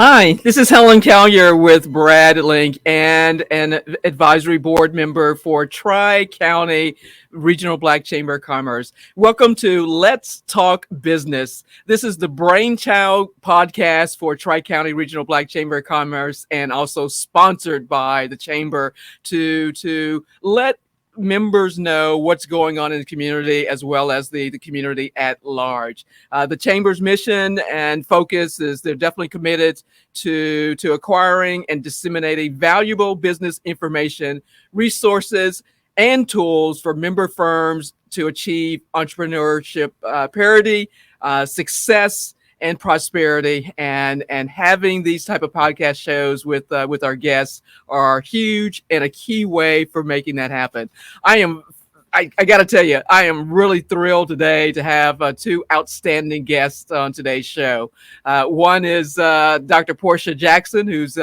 Hi, this is Helen Collier with Brad Link and an advisory board member for Tri-County Regional Black Chamber of Commerce. Welcome to Let's Talk Business. This is the brainchild podcast for Tri-County Regional Black Chamber of Commerce and also sponsored by the Chamber to let members know what's going on in the community as well as the community at large. The Chamber's mission and focus is they're definitely committed to acquiring and disseminating valuable business information, resources, and tools for member firms to achieve entrepreneurship parity, success, and prosperity. And having these type of podcast shows with our guests are huge and a key way for making that happen. I got to tell you, I am really thrilled today to have two outstanding guests on today's show. One is Dr. Porsha Jackson, who's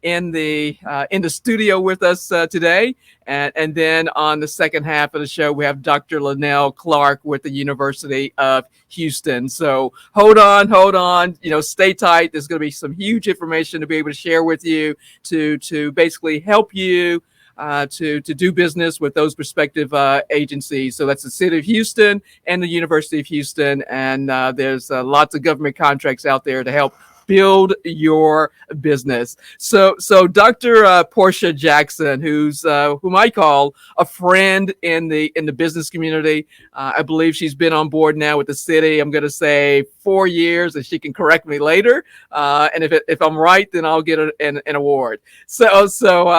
in the studio with us today, and then on the second half of the show, we have Dr. Linelle Clark with the University of Houston. So hold on, stay tight. There's going to be some huge information to be able to share with you to basically help you to do business with those respective agencies. So that's the City of Houston and the University of Houston. And there's lots of government contracts out there to help build your business. So Dr. Porsha Jackson, whom I call a friend in the business community. I believe she's been on board now with the city. I'm going to say 4 years, and she can correct me later. And if I'm right, then I'll get an award. But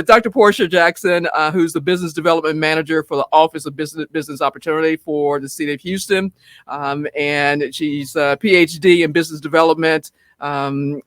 Dr. Porsha Jackson, who's the business development manager for the Office of Business Opportunity for the City of Houston, and she's a PhD in business development. In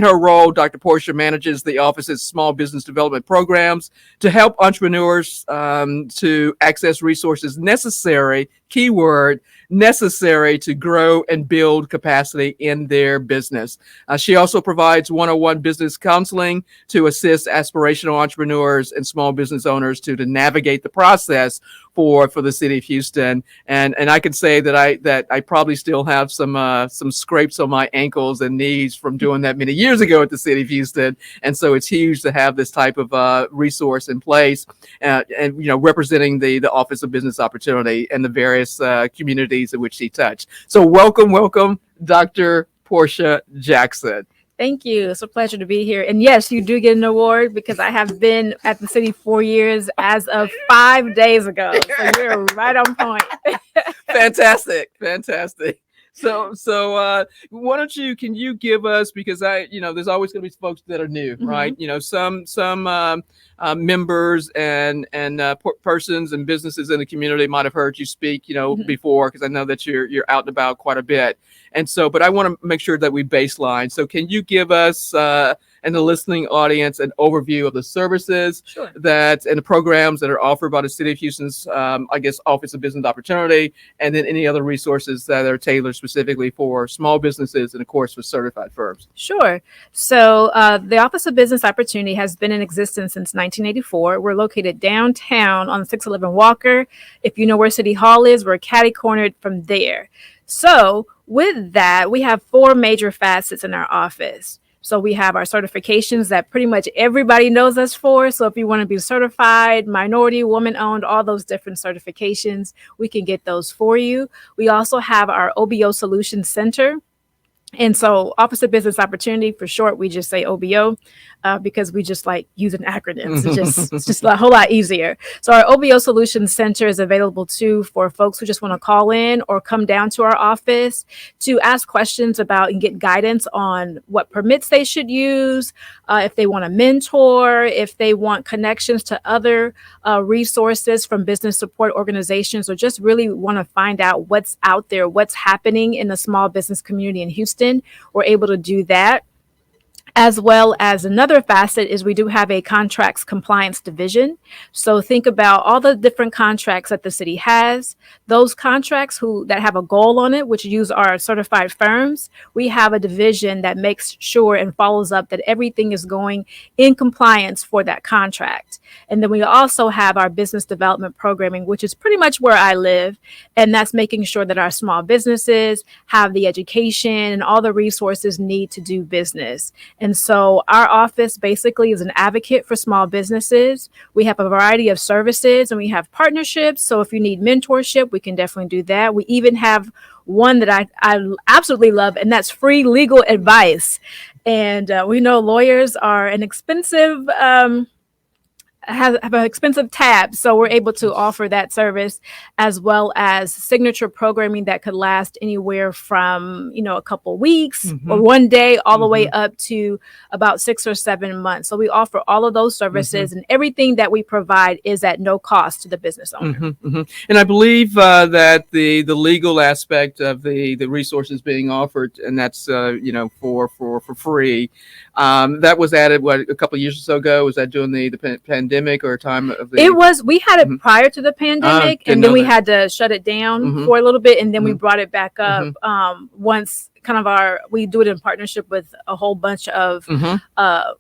her role, Dr. Porsha manages the office's small business development programs to help entrepreneurs to access resources necessary, keyword, necessary to grow and build capacity in their business. She also provides one-on-one business counseling to assist aspirational entrepreneurs and small business owners to navigate the process for the City of Houston. And I can say that I probably still have some scrapes on my ankles and knees from doing that many years ago at the City of Houston. And so it's huge to have this type of resource in place and representing the Office of Business Opportunity and the various communities in which she touched. So welcome, Dr. Porsha Jackson. Thank you. It's a pleasure to be here. And yes, you do get an award because I have been at the city 4 years as of 5 days ago. So you're right on point. Fantastic. So why don't can you give us, because there's always going to be folks that are new, mm-hmm. right? Some members and persons and businesses in the community might have heard you speak, mm-hmm. before, because I know that you're out and about quite a bit. And so, but I want to make sure that we baseline. So can you give us and the listening audience an overview of the services Sure. and the programs that are offered by the City of Houston's, Office of Business Opportunity, and then any other resources that are tailored specifically for small businesses and, of course, for certified firms? Sure. So the Office of Business Opportunity has been in existence since 1984. We're located downtown on 611 Walker. If you know where City Hall is, we're catty-cornered from there. So with that, we have 4 major facets in our office. So we have our certifications that pretty much everybody knows us for. So if you want to be certified, minority, woman-owned, all those different certifications, we can get those for you. We also have our OBO Solutions Center. And so Office of Business Opportunity, for short, we just say OBO because we just like using acronyms. It's just a whole lot easier. So our OBO Solutions Center is available too for folks who just want to call in or come down to our office to ask questions about and get guidance on what permits they should use, if they want a mentor, if they want connections to other resources from business support organizations, or just really want to find out what's out there, what's happening in the small business community in Houston. We're able to do that. As well as another facet is we do have a contracts compliance division. So think about all the different contracts that the city has. Those contracts that have a goal on it, which use our certified firms, we have a division that makes sure and follows up that everything is going in compliance for that contract. And then we also have our business development programming, which is pretty much where I live. And that's making sure that our small businesses have the education and all the resources need to do business. And so our office basically is an advocate for small businesses. We have a variety of services and we have partnerships. So if you need mentorship, we can definitely do that. We even have one that I absolutely love, and that's free legal advice. And we know lawyers are an expensive have an expensive tab, so we're able to offer that service, as well as signature programming that could last anywhere from a couple weeks or one day all the way up to about 6 or 7 months. So we offer all of those services, and everything that we provide is at no cost to the business owner. And I believe that the legal aspect of the resources being offered, and that's for free, that was added a couple of years or so ago. Was that during the pandemic or time of the? It was. We had it prior to the pandemic, and then we had to shut it down for a little bit, and then we brought it back up once. We do it in partnership with a whole bunch of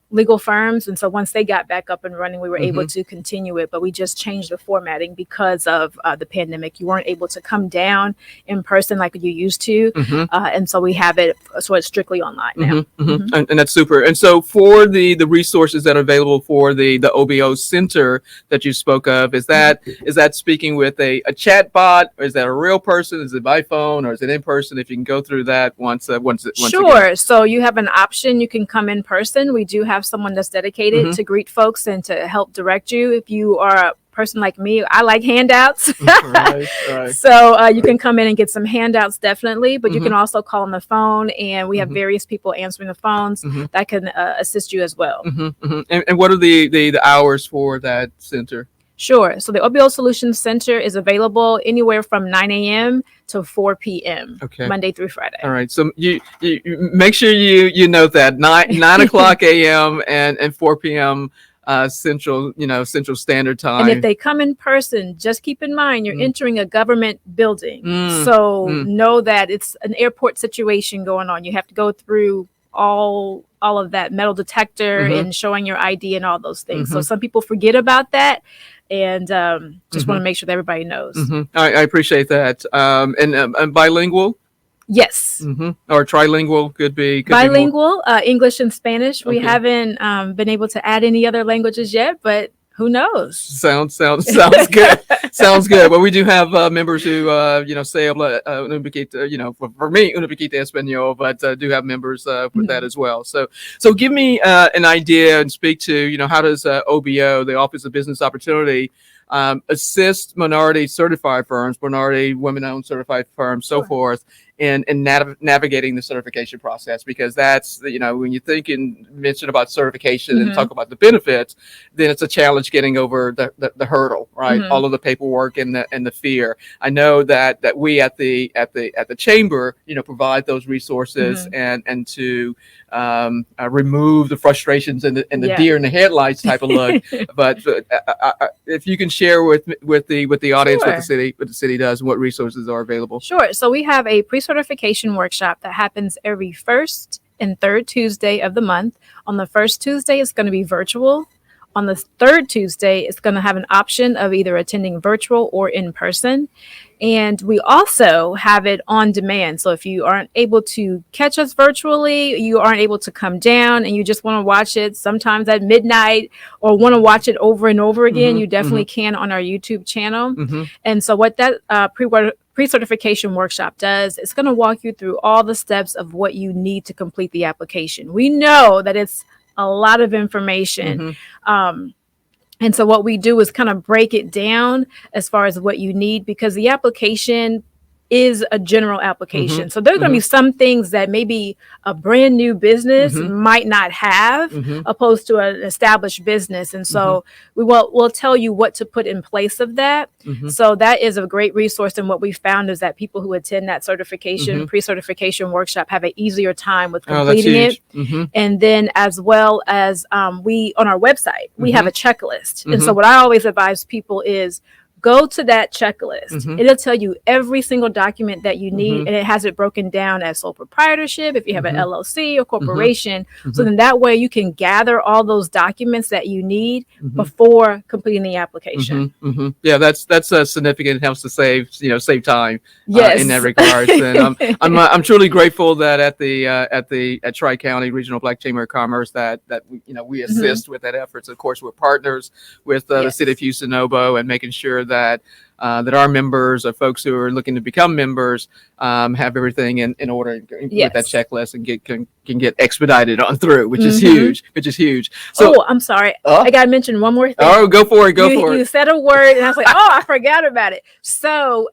legal firms, and so once they got back up and running, we were able to continue it. But we just changed the formatting because of the pandemic. You weren't able to come down in person like you used to, and so we have it so it's strictly online now. And that's super. And so for the resources that are available for the OBO Center that you spoke of, is that speaking with a chat bot, or is that a real person? Is it by phone or is it in person? If you can go through that once Sure. again. So you have an option. You can come in person. We do have someone that's dedicated to greet folks and to help direct you. If you are a person like me, I like handouts. Right. So you can come in and get some handouts, definitely. But you can also call on the phone, and we have various people answering the phones that can assist you as well. And what are the hours for that center? Sure. So the OBO Solutions Center is available anywhere from 9 a.m. to 4 p.m. Okay. Monday through Friday. All right. So you make sure you note that 9 o'clock a.m. and 4 p.m. Central Standard Time. And if they come in person, just keep in mind you're entering a government building. So know that it's an airport situation going on. You have to go through all of that metal detector and showing your ID and all those things. So some people forget about that, and just want to make sure that everybody knows. I appreciate that. And bilingual? Yes. Or trilingual could be bilingual, English and Spanish. We haven't been able to add any other languages yet, but who knows? Sounds good. Sounds good. Well, we do have members who say habla un poquito, for me un poquito español, but do have members with that as well. So give me an idea and speak to how does OBO, the Office of Business Opportunity, assist minority certified firms, minority women-owned certified firms, so forth, in navigating the certification process, because that's when you think and mention about certification and talk about the benefits, then it's a challenge getting over the hurdle, right? All of the paperwork and the fear. I know that we at the chamber provide those resources and to remove the frustrations and the deer in the headlights type of look. But if you can share with the audience what the city does and what resources are available. Sure. So we have a pre-certification workshop that happens every first and third Tuesday of the month. On the first Tuesday, it's going to be virtual. On the third Tuesday, it's going to have an option of either attending virtual or in person. And we also have it on demand. So if you aren't able to catch us virtually, you aren't able to come down and you just want to watch it sometimes at midnight or want to watch it over and over again, you definitely can on our YouTube channel. And so what that pre-certification workshop does, it's going to walk you through all the steps of what you need to complete the application. We know that it's a lot of information. And so what we do is kind of break it down as far as what you need, because the application is a general Mm-hmm. application. So there's going to Mm-hmm. be some things that maybe a brand new business Mm-hmm. might not have Mm-hmm. opposed to an established business. And Mm-hmm. so we'll tell you what to put in place of that. Mm-hmm. So that is a great resource. And what we found is that people who attend that Mm-hmm. pre-certification workshop have an easier time with Oh, that's completing it. huge. Mm-hmm. And then as well as we on our website, we have Mm-hmm. a checklist. And Mm-hmm. so what I always advise people is go to that checklist. Mm-hmm. It'll tell you every single document that you Mm-hmm. need, and it has it broken down as sole proprietorship, if you have an Mm-hmm. LLC or Mm-hmm. corporation. So Mm-hmm. then that way you can gather all those documents that you need Mm-hmm. before completing the application. Mm-hmm. Mm-hmm. Yeah, that's significant. It helps to save time in that Yes. regards. And I'm truly grateful that at Tri County Regional Black Chamber of Commerce that we assist with that efforts. Of course, we're partners with the City of Yes. Houston Obo and making sure that our members or folks who are looking to become members have everything in order with that Yes. checklist and can get expedited on through, which is Mhm. huge. Which is huge. So, Oh, I'm sorry. I got to mention one more thing. oh, go for it. Go for You it. said a word, and I was like, oh, I forgot about it. So,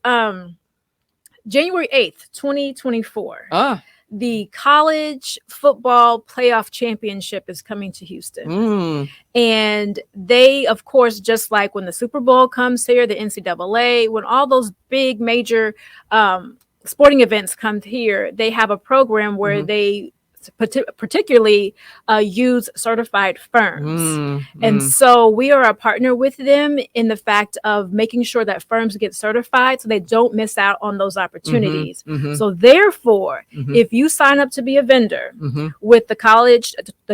January 8th, 2024, Ah. the college football playoff championship is coming to Houston. Mm. And they, of course, just like when the Super Bowl comes here, the NCAA, when all those big major sporting events come here, they have a program where Mm-hmm. they particularly use certified firms. Mm-hmm. And so we are a partner with them in the fact of making sure that firms get certified so they don't miss out on those opportunities. Mm-hmm. So therefore, Mm-hmm. if you sign up to be a vendor Mm-hmm. with the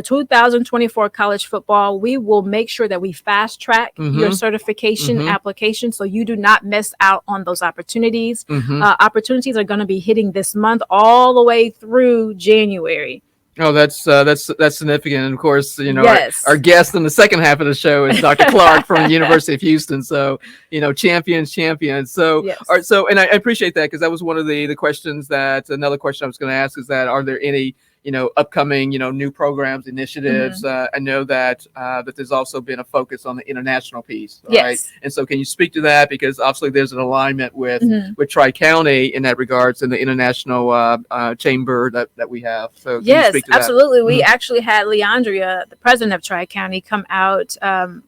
2024 college football, we will make sure that we fast track Mm-hmm. your certification Mm-hmm. application so you do not miss out on those opportunities. Mm-hmm. Opportunities are going to be hitting this month all the way through January. Oh, that's significant. And of course, Yes. our guest in the second half of the show is Dr. Clark from the University of Houston. So, champions. So, Yes. all right, so, and I appreciate that because that was one of the questions another question I was going to ask is that are there any upcoming, new programs, initiatives? I know that there's also been a focus on the international piece, right? Yes. And so can you speak to that? Because obviously there's an alignment with Mhm. Tri-County in that regards and the international chamber that we have. So can you Yes, speak to that? absolutely. We Mhm. actually had Leandria, the president of Tri-County, come out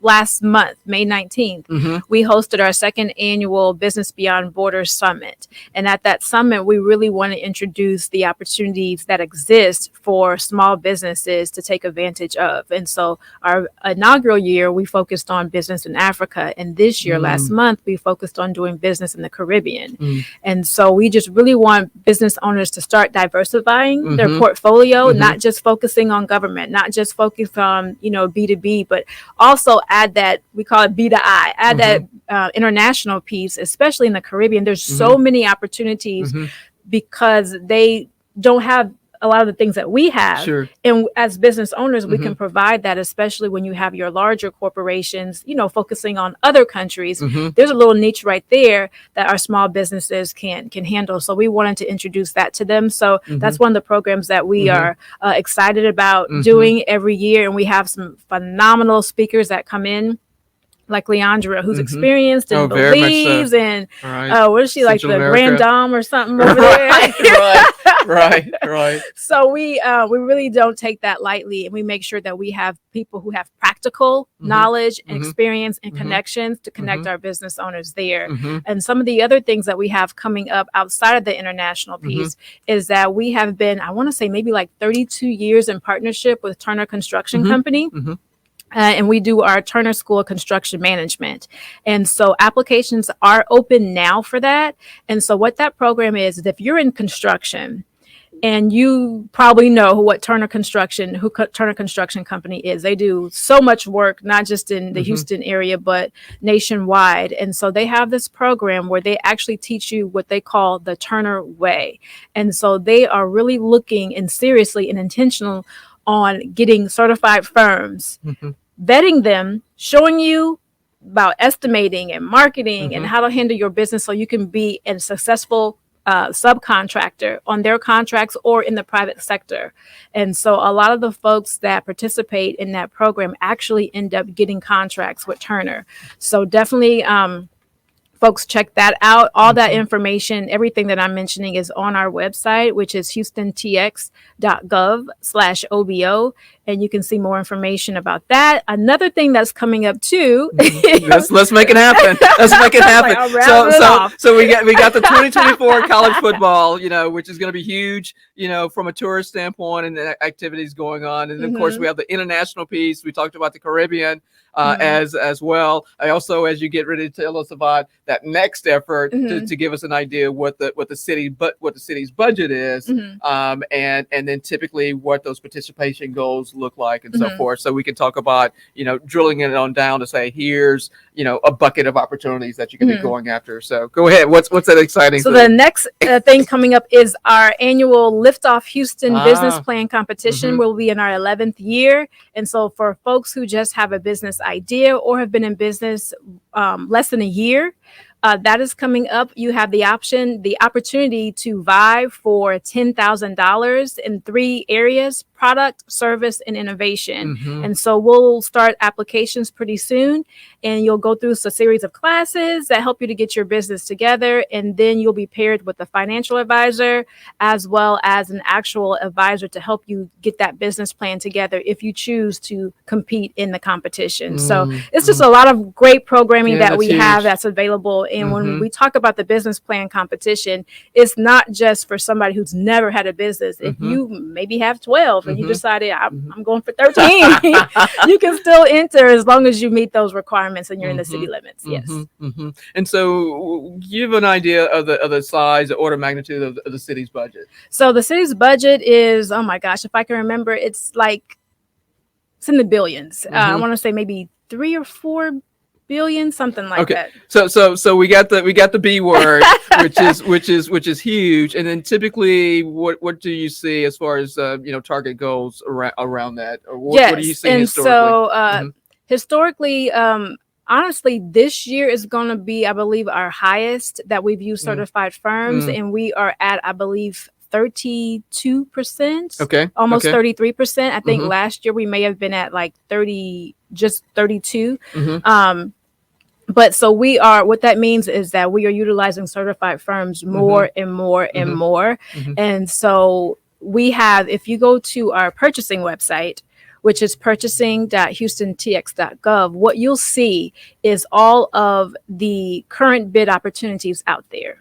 last month, May 19th. Mm-hmm. We hosted our second annual Business Beyond Borders Summit. And at that summit, we really want to introduce the opportunities that exist for small businesses to take advantage of. And so our inaugural year, we focused on business in Africa. And this year, last month, we focused on doing business in the Caribbean. Mm. And so we just really want business owners to start diversifying their Mhm. portfolio, Mhm. not just focusing on government, not just focus on, B2B, but also add that, we call it B2I, add that international piece, especially in the Caribbean. There's so many opportunities Mhm. because they don't have a lot of the things that we have. Sure. And as business owners, we Mhm. can provide that, especially when you have your larger corporations, focusing on other countries. Mhm. There's a little niche right there that our small businesses can handle. So we wanted to introduce that to them. So that's one of the programs that we are excited about doing every year. And we have some phenomenal speakers that come in, like Leandra, who's experienced and very much so. believes, and Right. what is she, like Central the America. Grand Dame or something over there? Right. So we really don't take that lightly, and we make sure that we have people who have practical knowledge and experience and connections to connect our business owners there. And some of the other things that we have coming up outside of the international piece is that we have been, I want to say maybe like 32 years in partnership with Turner Construction Company. And we do our Turner School of Construction Management. And so applications are open now for that. And so what that program is if you're in construction, and you probably know who Turner Construction Company is. They do so much work, not just in the Houston area, but nationwide. And so they have this program where they actually teach you what they call the Turner Way. And so they are really looking and seriously and intentional on getting certified firms, vetting them, showing you about estimating and marketing and how to handle your business so you can be a successful subcontractor on their contracts or in the private sector. And so a lot of the folks that participate in that program actually end up getting contracts with Turner. So definitely folks check that out. All that information, everything that I'm mentioning is on our website, which is houstontx.gov/OBO. And you can see more information about that. Another thing that's coming up too. Let's make it happen. Let's make it happen. So we got the 2024 college football, which is going to be huge, from a tourist standpoint and the activities going on. And of course we have the international piece. We talked about the Caribbean as well. I also, as you get ready to tell us about that next effort to give us an idea what the city's budget is, and then typically what those participation goals look like and so forth. So we can talk about drilling it on down to say here's a bucket of opportunities that you can be going after. So go ahead. What's that exciting? So the next thing coming up is our annual Lift Off Houston Business Plan Competition. We'll be in our 11th year, and so for folks who just have a business idea or have been in business less than a year, that is coming up. You have the opportunity to vie for $10,000 in 3 areas: product, service, and innovation. And so we'll start applications pretty soon, and you'll go through a series of classes that help you to get your business together. And then you'll be paired with a financial advisor as well as an actual advisor to help you get that business plan together if you choose to compete in the competition. So it's just a lot of great programming that we have that's available. And when we talk about the business plan competition, it's not just for somebody who's never had a business. If you maybe have 12 and you decided I'm going for 13, you can still enter as long as you meet those requirements and you're in the city limits. Yes. And so give an idea of the size, the order of magnitude of the city's budget. So the city's budget is, oh my gosh, if I can remember, it's in the billions. I want to say maybe 3 or 4 billion, something like that. So we got the B word, which is huge. And then typically, what do you see as far as target goals around that, or what do you see historically? So historically, honestly, this year is going to be, I believe, our highest that we've used certified firms, and we are at, I believe, 32%. Almost 33%. I think last year we may have been at 32. But so what that means is that we are utilizing certified firms more and more and more. And so we have, if you go to our purchasing website, which is purchasing.houstontx.gov, what you'll see is all of the current bid opportunities out there.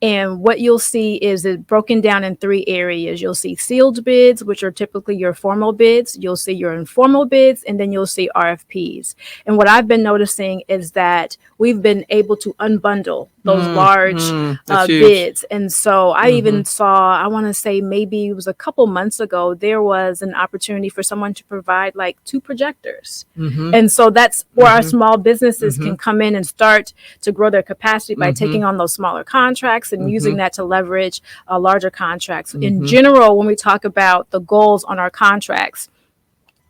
And what you'll see is it broken down in 3 areas. You'll see sealed bids, which are typically your formal bids. You'll see your informal bids, and then you'll see RFPs. And what I've been noticing is that we've been able to unbundle those large bids. And so I even saw, I want to say maybe it was a couple months ago, there was an opportunity for someone to provide 2 projectors. And so that's where our small businesses can come in and start to grow their capacity by taking on those smaller contracts and using that to leverage larger contracts. In general, when we talk about the goals on our contracts,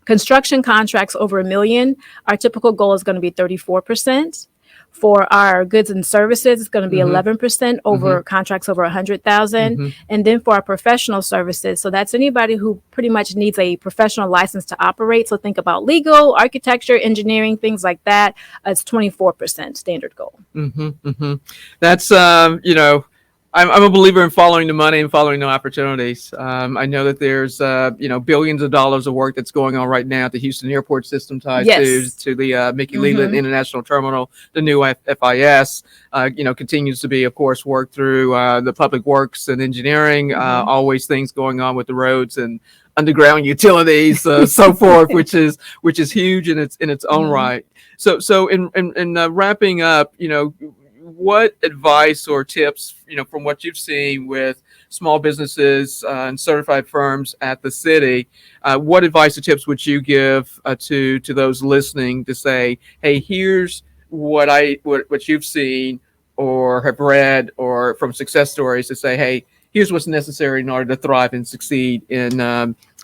construction contracts over $1 million, our typical goal is going to be 34%. For our goods and services, it's going to be 11% over contracts over 100,000. And then for our professional services, so that's anybody who pretty much needs a professional license to operate. So think about legal, architecture, engineering, things like that. It's 24% standard goal. That's I'm a believer in following the money and following the opportunities. I know that there's billions of dollars of work that's going on right now at the Houston airport system tied to the Mickey Leland International Terminal, the new FIS. Continues to be, of course, work through the public works and engineering. Always things going on with the roads and underground utilities, so forth, which is huge in its own right. So in wrapping up, what advice or tips, from what you've seen with small businesses and certified firms at the city, what advice or tips would you give to those listening to say, hey, here's what you've seen or have read or from success stories to say, hey, here's what's necessary in order to thrive and succeed in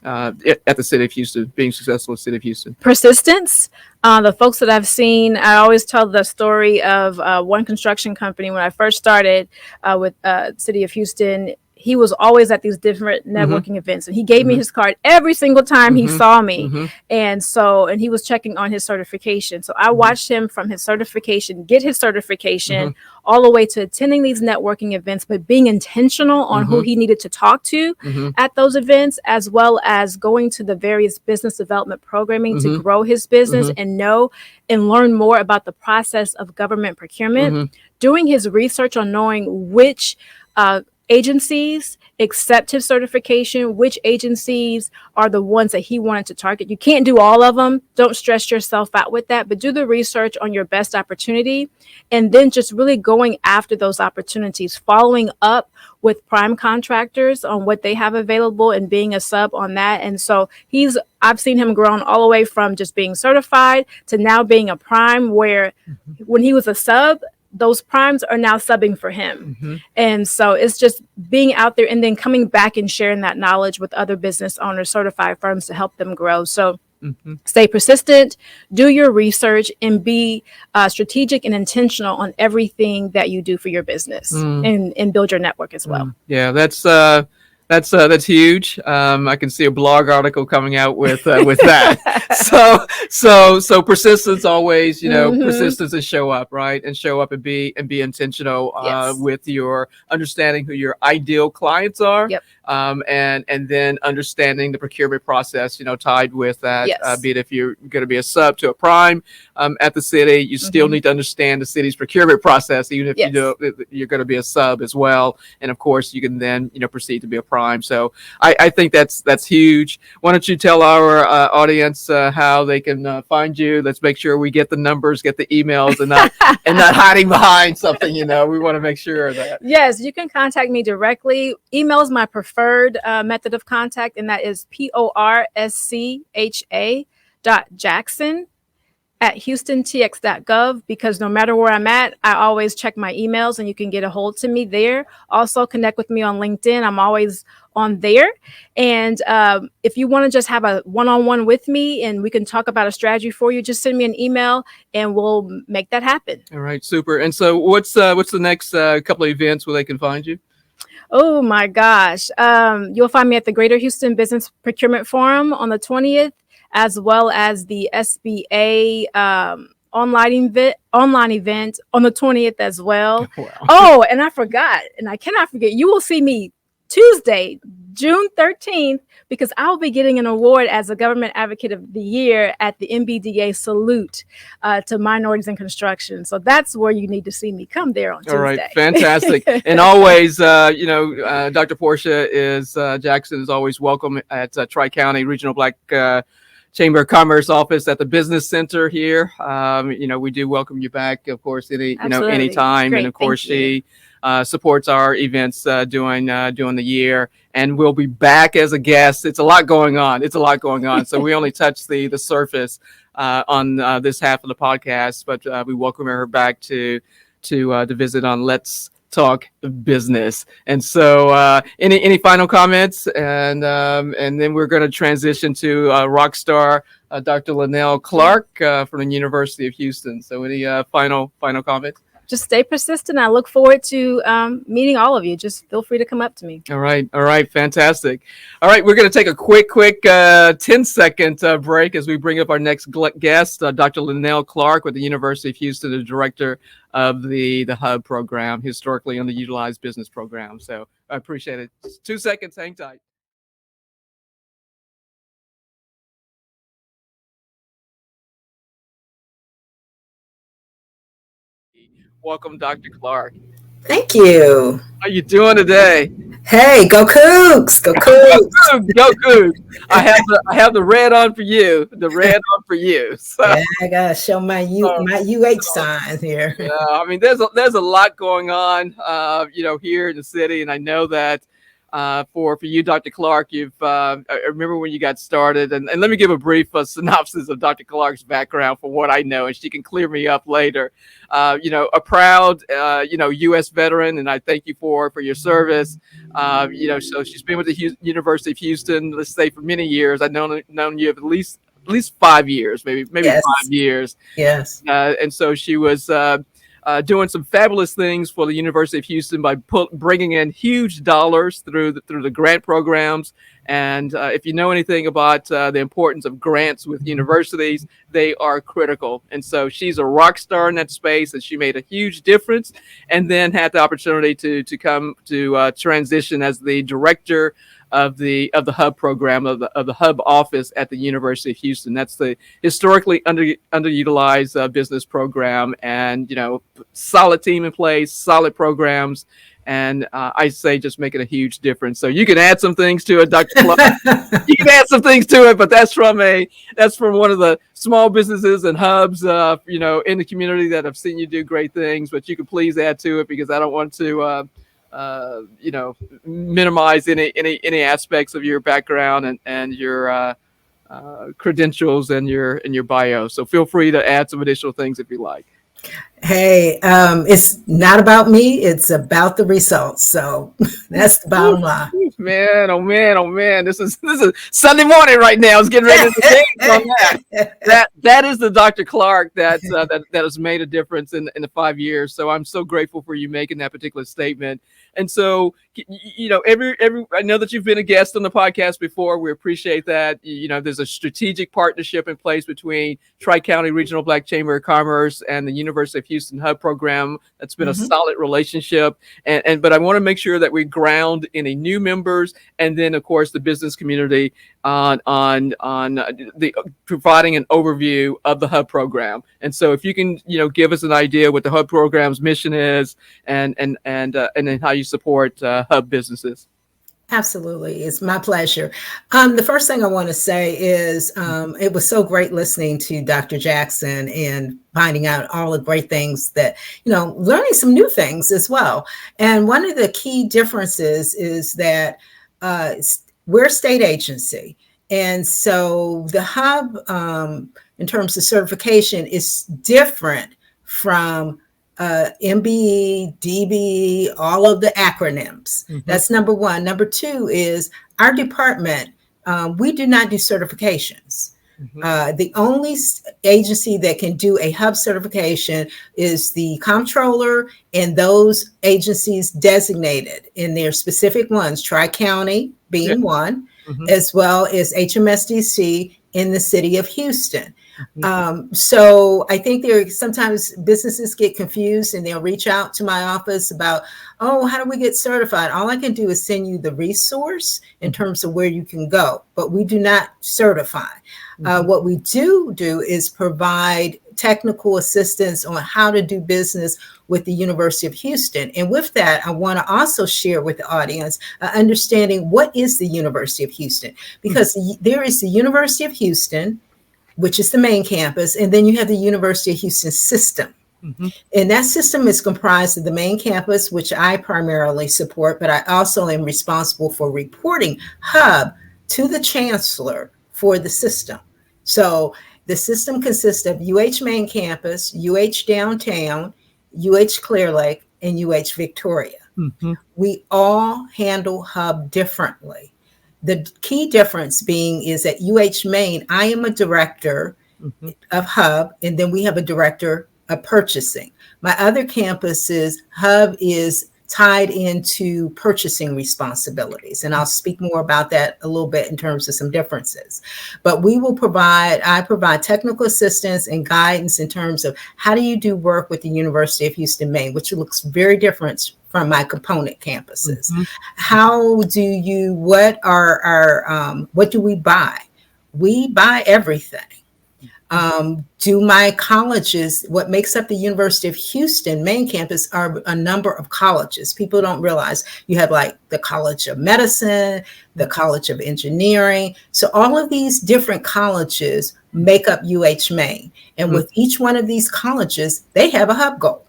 at the city of Houston, being successful in the city of Houston? Persistence. The folks that I've seen, I always tell the story of one construction company when I first started with City of Houston. he was always at these different Mm-hmm. networking events, and he gave me Mm-hmm. his card every single time he Mm-hmm. saw me. Mm-hmm. And he was checking on his certification. So I watched him from his certification, get his Mm-hmm. certification, all the way to attending these networking events, but being intentional on who Mm-hmm. he needed to talk to Mm-hmm. at those events, as well as going to the various business development programming to Mm-hmm. grow his business Mm-hmm. and know and learn more about the process of government procurement, Mm-hmm. doing his research on knowing which agencies accept his certification, which agencies are the ones that he wanted to target. You can't do all of them. Don't stress yourself out with that, but do the research on your best opportunity, and then just really going after those opportunities, following up with prime contractors on what they have available and being a sub on that. And so I've seen him grown all the way from just being certified to now being a prime, where when he was a sub, those primes are now subbing for him. Mm-hmm. And so it's just being out there and then coming back and sharing that knowledge with other business owners, certified firms, to help them grow. So Mm-hmm. stay persistent, do your research, and be strategic and intentional on everything that you do for your business, Mm. and build your network as well. Yeah, that's huge. I can see a blog article coming out with that. So persistence always, Hmm. persistence and show up, right? And show up and be intentional Yes. with your understanding who your ideal clients are. Yep. And then understanding the procurement process, tied with that, Yes. be it if you're going to be a sub to a prime at the city, you still Hmm. need to understand the city's procurement process, even if Yes. you're going to be a sub as well. And of course, you can then proceed to be a prime. So I think that's huge. Why don't you tell our audience how they can find you? Let's make sure we get the numbers, get the emails, and not hiding behind something. We want to make sure of that. Yes, you can contact me directly. Email is my preferred method of contact, and that is PORSCHA.Jackson@houstontx.gov, because no matter where I'm at, I always check my emails and you can get a hold to me there. Also, connect with me on LinkedIn. I'm always on there. And if you want to just have a one-on-one with me and we can talk about a strategy for you, just send me an email and we'll make that happen. All right, super. And so, what's the next couple of events where they can find you? Oh my gosh. You'll find me at the Greater Houston Business Procurement Forum on the 20th, as well as the SBA online event on the 20th as well. Wow. Oh, and I forgot, and I cannot forget, you will see me Tuesday, June 13th, because I'll be getting an award as a Government Advocate of the Year at the MBDA Salute to Minorities in Construction. So that's where you need to see me. Come there on Tuesday. All right, fantastic. And always, Dr. Porsha Jackson is always welcome at Tri-County Regional Black Chamber of Commerce office at the Business Center here. We do welcome you back, of course, Absolutely. anytime. Great. And of course, Thank you. she supports our events during the year, and we'll be back as a guest. It's a lot going on. So we only touched the surface on this half of the podcast, but we welcome her back to visit on Let's Talk Business. And so, any final comments, and then we're going to transition to rock star Dr. Linelle Clark from the University of Houston. So, any final comments? Just stay persistent. I look forward to meeting all of you. Just feel free to come up to me. All right, fantastic. All right, we're going to take a quick 10-second break as we bring up our next guest, Dr. Linelle Clark with the University of Houston, the director of the HUB program, historically underutilized business program. So I appreciate it. Just 2 seconds, hang tight. Welcome, Dr. Clark. Thank you. How you doing today? Hey, go Cougs! Go Cougs! Go Cougs! I have the red on for you. The red on for you. So, yeah, I gotta show my UH sign here. Yeah, I mean, there's a lot going on, here in the city, and I know that for you, Dr. Clark, I remember when you got started, and let me give a brief synopsis of Dr. Clark's background from what I know, and she can clear me up later. A proud, U.S. veteran, and I thank you for your service. So she's been with the University of Houston, let's say, for many years. I've known you at least 5 years, maybe Yes. 5 years. Yes. And so she was doing some fabulous things for the University of Houston by bringing in huge dollars through the grant programs. And if you know anything about the importance of grants with universities, they are critical. And so she's a rock star in that space, and she made a huge difference. And then had the opportunity to come to transition as the director of the Hub program, of the Hub office at the University of Houston. That's the historically underutilized business program, and solid team in place, solid programs, and I say just making a huge difference. So you can add some things to it, Dr. Clark. You can add some things to it, but that's from one of the small businesses and hubs, in the community that have seen you do great things. But you can please add to it, because I don't want to minimize any aspects of your background and your credentials and your bio. So feel free to add some additional things if you like. Hey, it's not about me. It's about the results. So that's the bottom line. Man, oh man, oh man. This is Sunday morning right now. It's getting ready to change on that. That is the Dr. Clark that has made a difference in the 5 years. So I'm so grateful for you making that particular statement. And so, every I know that you've been a guest on the podcast before. We appreciate that. There's a strategic partnership in place between Tri-County Regional Black Chamber of Commerce and the University of Houston Hub program. That's been a solid relationship. But I want to make sure that we ground any new members, and then of course the business community on the providing an overview of the Hub program. And so if you can, give us an idea what the Hub program's mission is, and then how you support Hub businesses. Absolutely. It's my pleasure. The first thing I want to say is it was so great listening to Dr. Jackson and finding out all the great things that, learning some new things as well. And one of the key differences is that we're a state agency. And so the Hub, in terms of certification, is different from MBE, DBE, all of the acronyms. That's number one. Number two is our department, we do not do certifications. The only agency that can do a Hub certification is the comptroller and those agencies designated in their specific ones, Tri-County being one, as well as HMSDC in the city of Houston. So I think sometimes businesses get confused and they'll reach out to my office about, how do we get certified? All I can do is send you the resource in terms of where you can go, but we do not certify. What we do is provide technical assistance on how to do business with the University of Houston. And with that, I want to also share with the audience understanding what is the University of Houston, because there is the University of Houston, which is the main campus, and then you have the University of Houston system. And that system is comprised of the main campus, which I primarily support, but I also am responsible for reporting Hub to the chancellor for the system. So the system consists of UH main campus, UH downtown, UH Clear Lake, and UH Victoria. We all handle Hub differently. The key difference being is that UH Maine, I am a director of Hub, and then we have a director of purchasing. My other campuses, Hub is tied into purchasing responsibilities. And I'll speak more about that a little bit in terms of some differences. But I provide technical assistance and guidance in terms of how do you do work with the University of Houston, Maine, which looks very different from my component campuses. What do we buy? We buy everything. Do my colleges, what makes up the University of Houston main campus are a number of colleges. People don't realize you have like the College of Medicine, the College of Engineering. So all of these different colleges make up UH Maine. And with each one of these colleges, they have a Hub goal.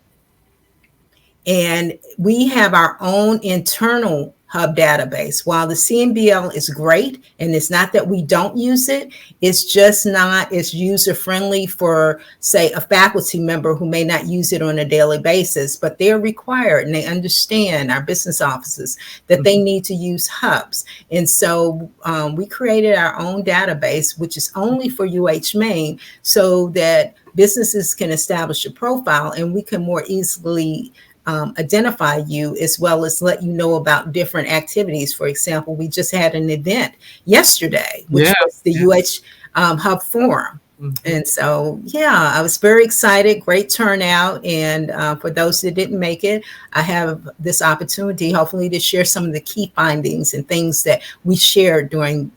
And we have our own internal Hub database. While the CNBL is great, and it's not that we don't use it, it's just not, it's user friendly for, say, a faculty member who may not use it on a daily basis, but they're required and they understand, our business offices, that they need to use hubs. And so we created our own database, which is only for UH Maine, so that businesses can establish a profile and we can more easily identify you, as well as let you know about different activities. For example, we just had an event yesterday, which was the UH Hub Forum. And so, I was very excited, great turnout. And for those that didn't make it, I have this opportunity, hopefully, to share some of the key findings and things that we shared during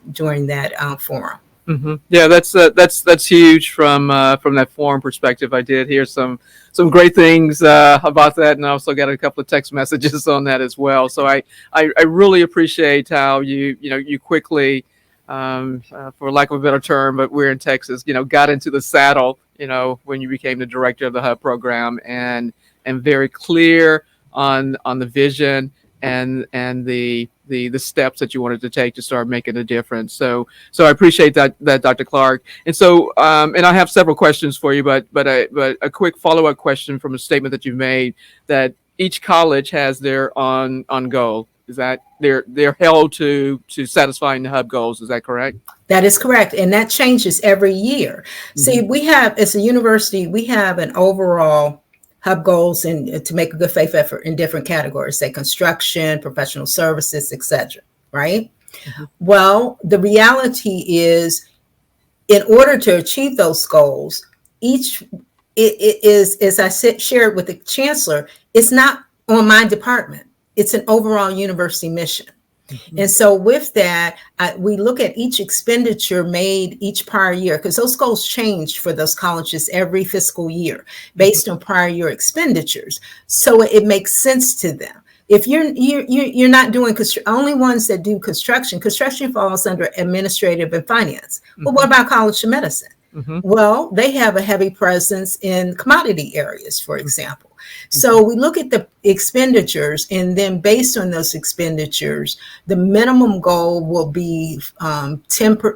that forum. Yeah, that's huge from that forum perspective. I did hear some great things about that, and I also got a couple of text messages on that as well. So I really appreciate how you quickly, for lack of a better term, but we're in Texas, got into the saddle, when you became the director of the Hub program, and very clear on the vision and the steps that you wanted to take to start making a difference. So I appreciate that, Dr. Clark. And so, and I have several questions for you, but a quick follow-up question from a statement that you've made, that each college has their on goal. Is that they're held to satisfying the Hub goals? Is that correct? That is correct. And that changes every year. See, we have, as a university, we have an overall Hub goals and to make a good faith effort in different categories, say construction, professional services, etc. Right? Well, the reality is, in order to achieve those goals, it is, as I shared with the chancellor, it's not on my department. It's an overall university mission. And so with that, we look at each expenditure made each prior year, because those goals change for those colleges every fiscal year based on prior year expenditures. So it makes sense to them. If you're not doing only ones that do construction falls under administrative and finance. But what about College of Medicine? Well, they have a heavy presence in commodity areas, for example. So we look at the expenditures, and then based on those expenditures, the minimum goal will be 10.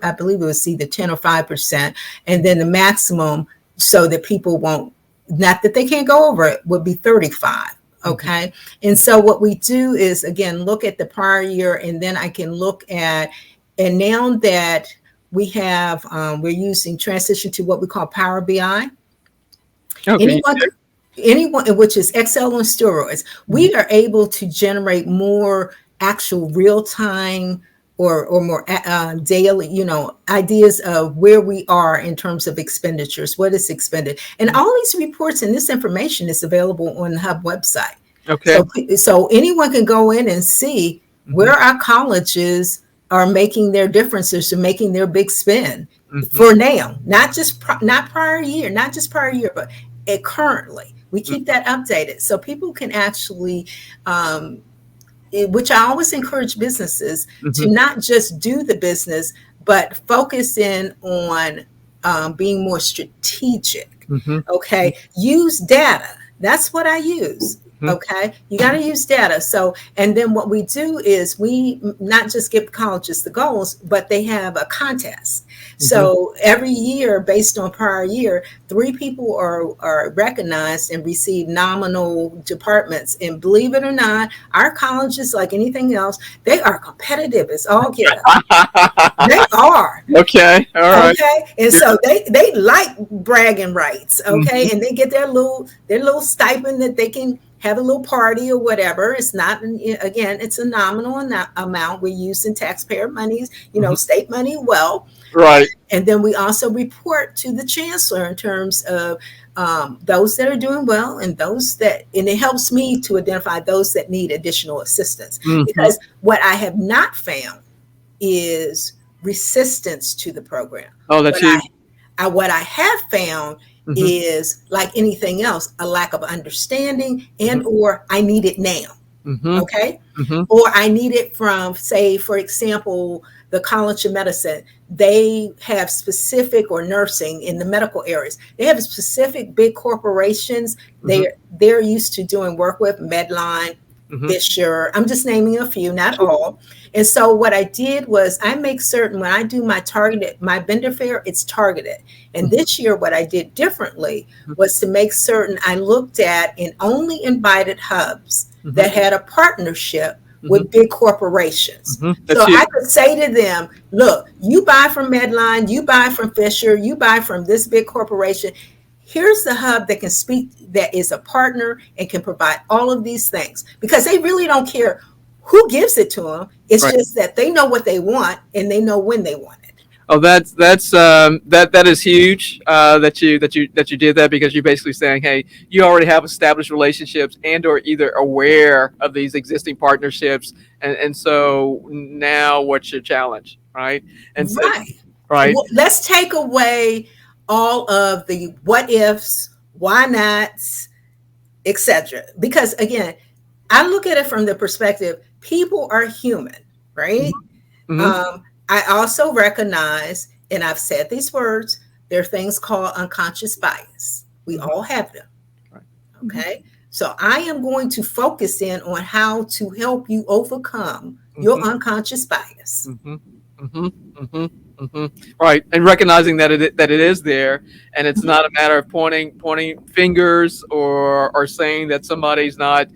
I believe it was either 10 or 5%, and then the maximum, so that people won't, not that they can't go over it, would be 35. Okay. And so what we do is, again, look at the prior year, and then I can look at, and now that we have, we're using transition to what we call Power BI. Okay. Anyone, which is Excel on steroids, we are able to generate more actual real-time or more daily, ideas of where we are in terms of expenditures, what is expended. And all these reports and this information is available on the Hub website. Okay. So anyone can go in and see where our colleges are making their differences and making their big spend for now, not prior year, but currently. We keep that updated so people can actually, which I always encourage businesses to not just do the business, but focus in on being more strategic. Okay. Use data. That's what I use. Okay. You got to use data. So, and then what we do is we not just give colleges the goals, but they have a contest. So every year, based on prior year, 3 people are recognized and receive nominal departments. And believe it or not, our colleges, like anything else, they are competitive as all get up. They are. Okay. All right. Okay. And so they like bragging rights. Okay. And they get their little stipend that they can have a little party or whatever. It's not, again, it's a nominal amount. We're using taxpayer monies, state money well. Right. And then we also report to the chancellor in terms of those that are doing well and and it helps me to identify those that need additional assistance. Because what I have not found is resistance to the program. Oh, that's huge. What I have found is, like anything else, a lack of understanding and or I need it now. Okay. Or I need it from, say, for example, the College of Medicine. They have specific, or nursing in the medical areas. They have specific big corporations they're used to doing work with, Medline, Mhm. Fisher. I'm just naming a few, not all. And so what I did was I make certain when I do my vendor fair, it's targeted. And this year, what I did differently was to make certain I looked at and only invited hubs that had a partnership with big corporations. That's So huge. I could say to them, look, you buy from Medline, you buy from Fisher, you buy from this big corporation. Here's the hub that can speak, that is a partner and can provide all of these things, because they really don't care who gives it to them. It's Right. just that they know what they want and they know when they want it. Oh, that is huge. That you did that, because you're basically saying, hey, you already have established relationships and or either aware of these existing partnerships, and so now what's your challenge, right? And so, Right. right. Well, let's take away all of the what ifs, why nots, etc. Because again, I look at it from the perspective, people are human, right? Hmm. I also recognize, and I've said these words, there are things called unconscious bias. We all have them. Right. Okay. So I am going to focus in on how to help you overcome your unconscious bias. Hmm. Hmm. Hmm. Hmm. Right, and recognizing that it is there, and it's not a matter of pointing fingers, or saying that somebody's not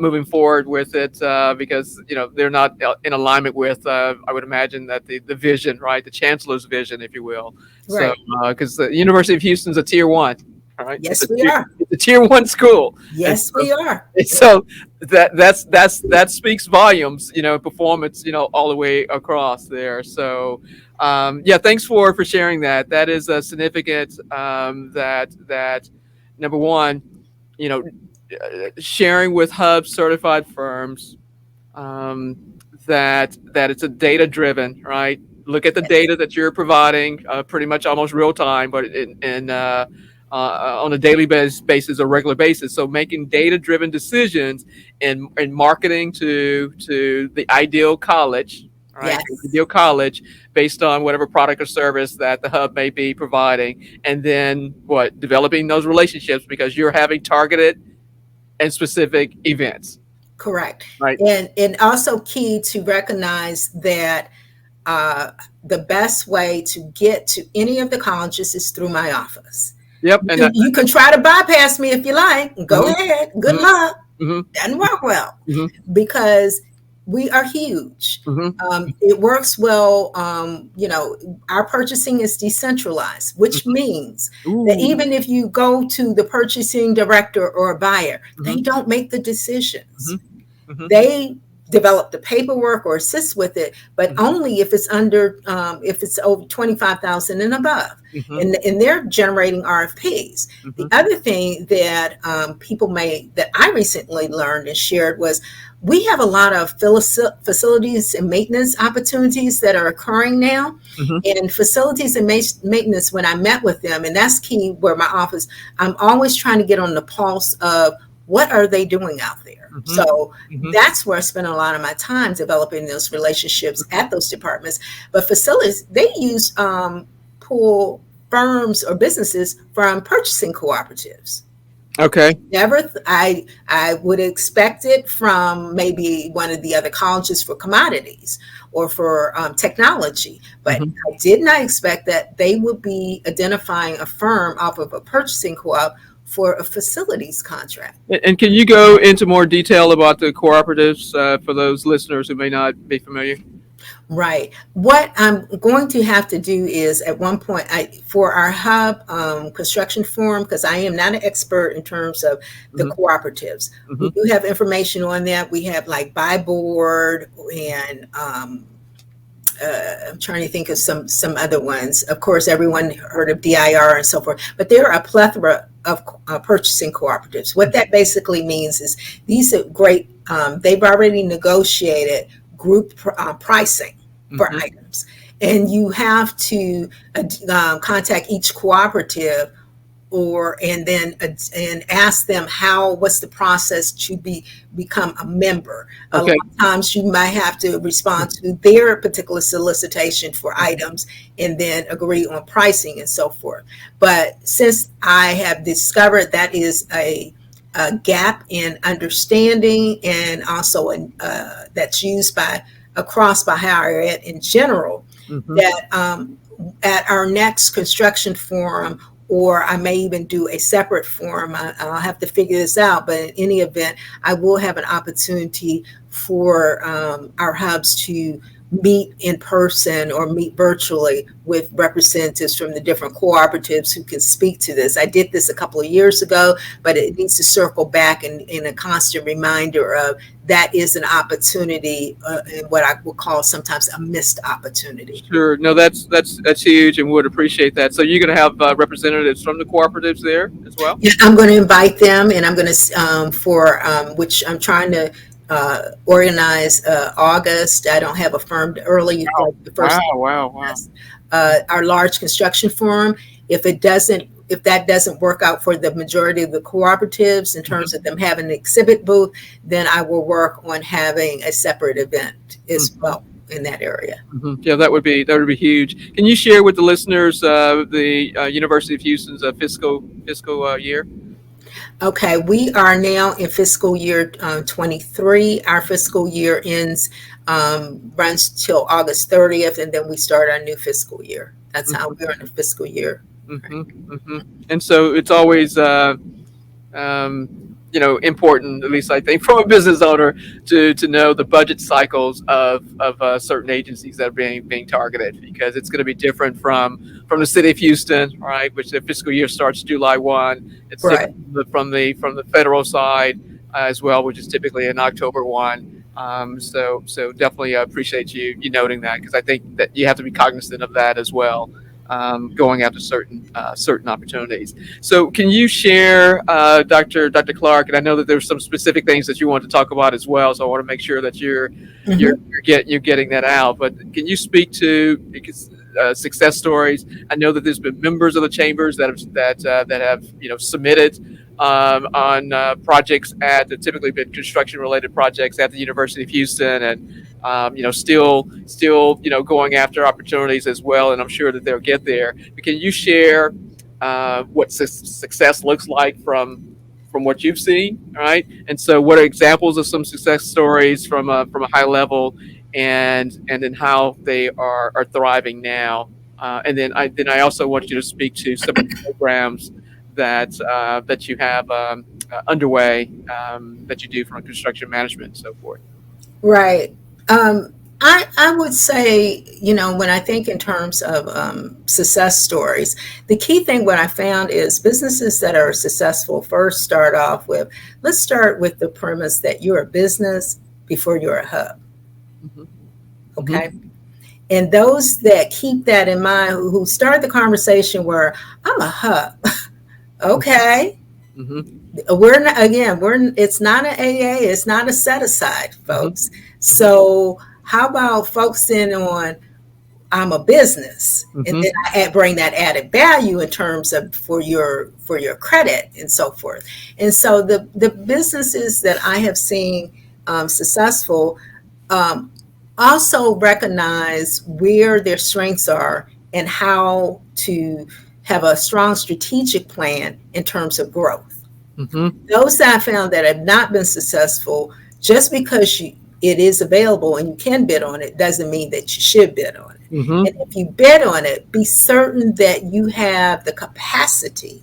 moving forward with it, because they're not in alignment with, I would imagine, that the vision, right, the chancellor's vision, if you will. So Right. because the University of Houston's a tier one, all right, Yes, we are. it's a tier one school, and Yes, we are. so that speaks volumes, performance, all the way across there. So, yeah, thanks for sharing that. That is a significant, that number one, you know, sharing with hub certified firms, um, that it's a data driven, right? Look at the data that you're providing, pretty much almost real time, but on a daily basis or regular basis. So making data driven decisions in marketing to the ideal college, right? The Yes, ideal college, based on whatever product or service that the hub may be providing, and then what, developing those relationships because you're having targeted and specific events, correct. right? And also key to recognize that the best way to get to any of the colleges is through my office. Yep. You And can, you can try to bypass me if you like. Go mhm, ahead. Good mhm, luck. mhm, Doesn't work well mhm, because we are huge. mhm, It works well. Our purchasing is decentralized, which mhm. means that Ooh. even if you go to the purchasing director or a buyer, they Mhm, don't make the decisions. mhm, mhm, They develop the paperwork or assist with it, but mhm, only if it's over 25,000 and above, mhm, and they're generating RFPs. The mhm, other thing that that I recently learned and shared was we have a lot of facilities and maintenance opportunities that are occurring now. mhm, And facilities and maintenance, when I met with them, and that's key where my office, I'm always trying to get on the pulse of what are they doing out there. mhm, So mhm, that's where I spend a lot of my time developing those relationships at those departments. But facilities, they use pull firms or businesses from purchasing cooperatives. okay. I would expect it from maybe one of the other colleges for commodities or for technology, but Mhm. I did not expect that they would be identifying a firm off of a purchasing co-op for a facilities contract. And can you go into more detail about the cooperatives, for those listeners who may not be familiar? Right. What I'm going to have to do is at one point, for our hub construction forum, because I am not an expert in terms of the Mhm, cooperatives. We mhm, do have information on that. We have like buy board and I'm trying to think of some other ones. Of course, everyone heard of DIR and so forth, but there are a plethora of purchasing cooperatives. What that basically means is these are great. They've already negotiated group pricing for mhm. items, and you have to contact each cooperative and ask them what's the process to become a member. A lot Okay. of times you might have to respond to their particular solicitation for items and then agree on pricing and so forth. But since I have discovered that is a gap in understanding, and also that's used by higher ed in general, Mm-hmm. that at our next construction forum, or I may even do a separate forum. I'll have to figure this out. But in any event, I will have an opportunity for our hubs to meet in person or meet virtually with representatives from the different cooperatives who can speak to this. I did this a couple of years ago, but it needs to circle back in a constant reminder of that is an opportunity, and what I would call sometimes a missed opportunity. Sure. No, that's huge, and would appreciate that. So you're going to have representatives from the cooperatives there as well. Yeah, I'm going to invite them, and I'm going to for which I'm trying to organize August. I don't have a firm early, Wow. like the first. Wow. Our large construction forum. If that doesn't work out for the majority of the cooperatives in terms of them having an exhibit booth, then I will work on having a separate event as well in that area. Mm-hmm. Yeah, that would be huge. Can you share with the listeners the University of Houston's fiscal year? Okay, we are now in fiscal year 23. Our fiscal year runs till August 30th, and then we start our new fiscal year. That's how we're in the fiscal year. Mm-hmm. Mm-hmm. And so it's always important, at least I think, from a business owner to know the budget cycles of certain agencies that are being targeted, because it's going to be different from the city of Houston, right? Which the fiscal year starts July 1. It's Right. different from the federal side as well, which is typically in October 1. So definitely appreciate you noting that, because I think that you have to be cognizant of that as well. Going after certain opportunities. So, can you share, Dr. Clark? And I know that there's some specific things that you want to talk about as well. So, I want to make sure that you're getting that out. But can you speak to success stories? I know that there's been members of the chambers that have submitted on projects typically been construction related projects at the University of Houston, and still going after opportunities as well, and I'm sure that they'll get there. But can you share what success looks like from what you've seen? All right, and so what are examples of some success stories from a high level, and then how they are thriving now, and then I also want you to speak to some of the programs that you have underway, that you do from construction management and so forth. Right. I would say, when I think in terms of success stories, the key thing what I found is businesses that are successful first let's start with the premise that you're a business before you're a hub. Mm-hmm. Okay. Mm-hmm. And those that keep that in mind, who start the conversation where I'm a hub. Okay. Mm-hmm. It's not an AA, it's not a set aside, folks. Mm-hmm. So how about focusing on I'm a business, and then I bring that added value in terms of for your credit and so forth. And so the businesses that I have seen successful also recognize where their strengths are and how to have a strong strategic plan in terms of growth. Mm-hmm. Those that I found that have not been successful, just because it is available and you can bid on it, doesn't mean that you should bid on it. Mm-hmm. And if you bid on it, be certain that you have the capacity,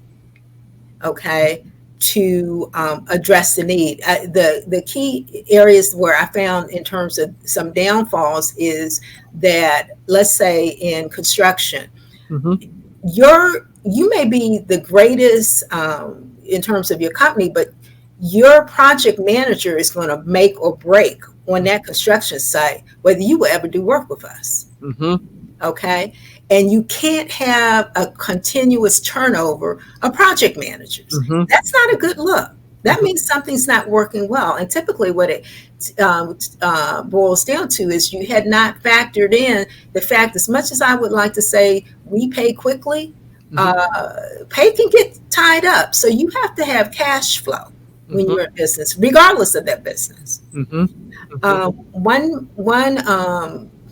okay, to address the need. The key areas where I found in terms of some downfalls is that, let's say in construction, mm-hmm. You may be the greatest in terms of your company, but your project manager is going to make or break on that construction site whether you will ever do work with us. Mm-hmm. Okay, and you can't have a continuous turnover of project managers. Mm-hmm. That's not a good look. That means something's not working well. And typically what it boils down to is you had not factored in the fact, as much as I would like to say we pay quickly, pay can get tied up. So you have to have cash flow when you're in business, regardless of that business. One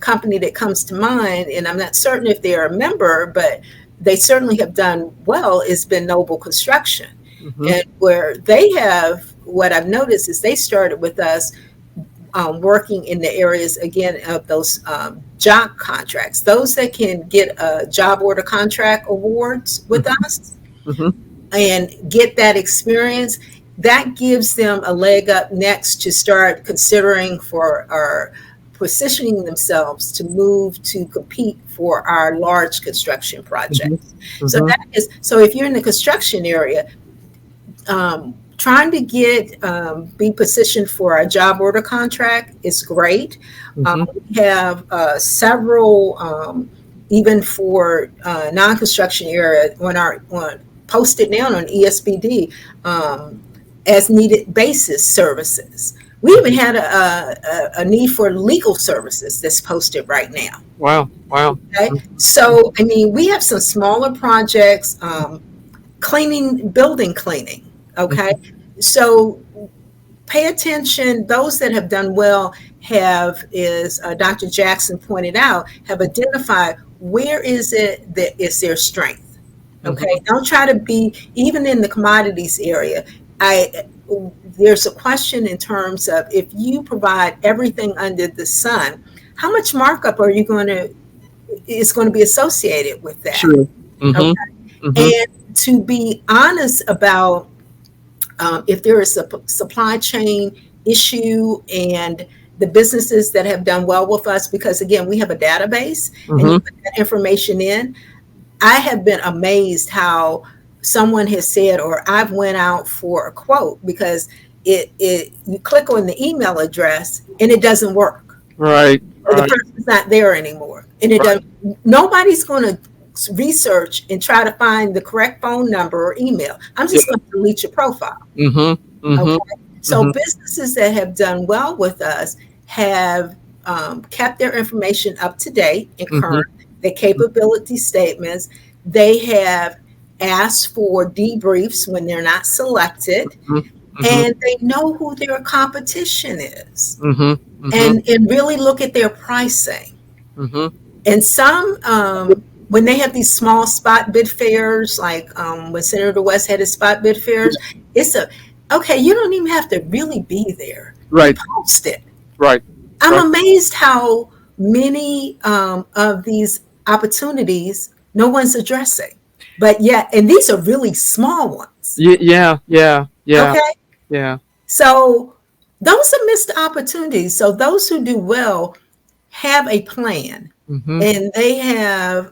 company that comes to mind, and I'm not certain if they're a member, but they certainly have done well, has been Noble Construction. Mm-hmm. And where they have, what I've noticed is they started with us working in the areas again of those job contracts, those that can get job order contract awards with Mm-hmm. us Mm-hmm. and get that experience. That gives them a leg up next to start considering for or positioning themselves to move to compete for our large construction projects. So Mm-hmm. that is, so if you're in the construction area, trying to get be positioned for a job order contract is great. Mm-hmm. We have several, even for non-construction area, on posted now on ESPD, as needed basis services. We even had a need for legal services that's posted right now. Wow. Wow. Okay, so I mean, we have some smaller projects. Cleaning, building cleaning. Okay. Mm-hmm. So pay attention. Those that have done well have, as Dr. Jackson pointed out, have identified where is it that is their strength. Okay. Mm-hmm. Don't try to be, even in the commodities area. There's a question in terms of if you provide everything under the sun, how much markup are you going to, is going to be associated with that? Sure. Mm-hmm. Okay. Mm-hmm. And to be honest about if there is a supply chain issue and the businesses that have done well with us, because again, we have a database and you Mm-hmm. put that information in. I have been amazed how someone has said, or I've went out for a quote because it you click on the email address and it doesn't work, Right. or the Right. person's not there anymore, and it Right. doesn't. Nobody's going to research and try to find the correct phone number or email. I'm Yeah. just going to delete your profile. Mm-hmm. Mm-hmm. Okay. So Mm-hmm. businesses that have done well with us have kept their information up to date and Mm-hmm. current, their capability statements. They have asked for debriefs when they're not selected, Mm-hmm. and they know who their competition is, Mm-hmm. Mm-hmm. and really look at their pricing. Mm-hmm. And some, when they have these small spot bid fairs, like when Senator West had his spot bid fairs, it's okay, you don't even have to really be there. Right. Post it. Right. I'm Right. amazed how many of these opportunities no one's addressing. But yet, and these are really small ones. Yeah. Yeah. Yeah. Okay. Yeah. So those are missed opportunities. So those who do well have a plan, Mm-hmm.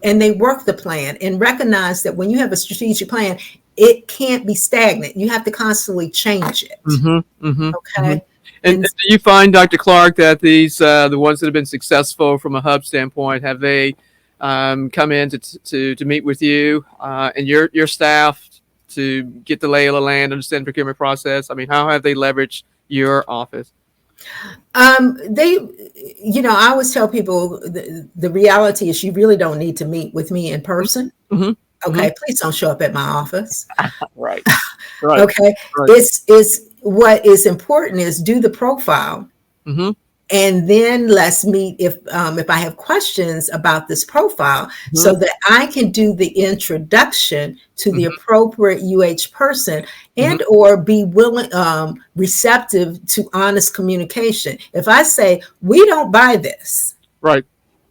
and they work the plan and recognize that when you have a strategic plan, it can't be stagnant. You have to constantly change it. Mm-hmm. Mm-hmm. Okay. And do you find, Dr. Clark, that these the ones that have been successful from a hub standpoint, have they come in to meet with you and your staff to get the lay of the land, understand the procurement process? I mean, how have they leveraged your office? They, I always tell people the reality is you really don't need to meet with me in person. Mm-hmm. Okay. Please don't show up at my office. Right. Right. Okay. Right. It's what is important is do the profile. Mm-hmm. And then let's meet if I have questions about this profile, Mm-hmm. so that I can do the introduction to the Mm-hmm. appropriate UH person, and Mm-hmm. or be willing, receptive to honest communication. If I say we don't buy this, Right.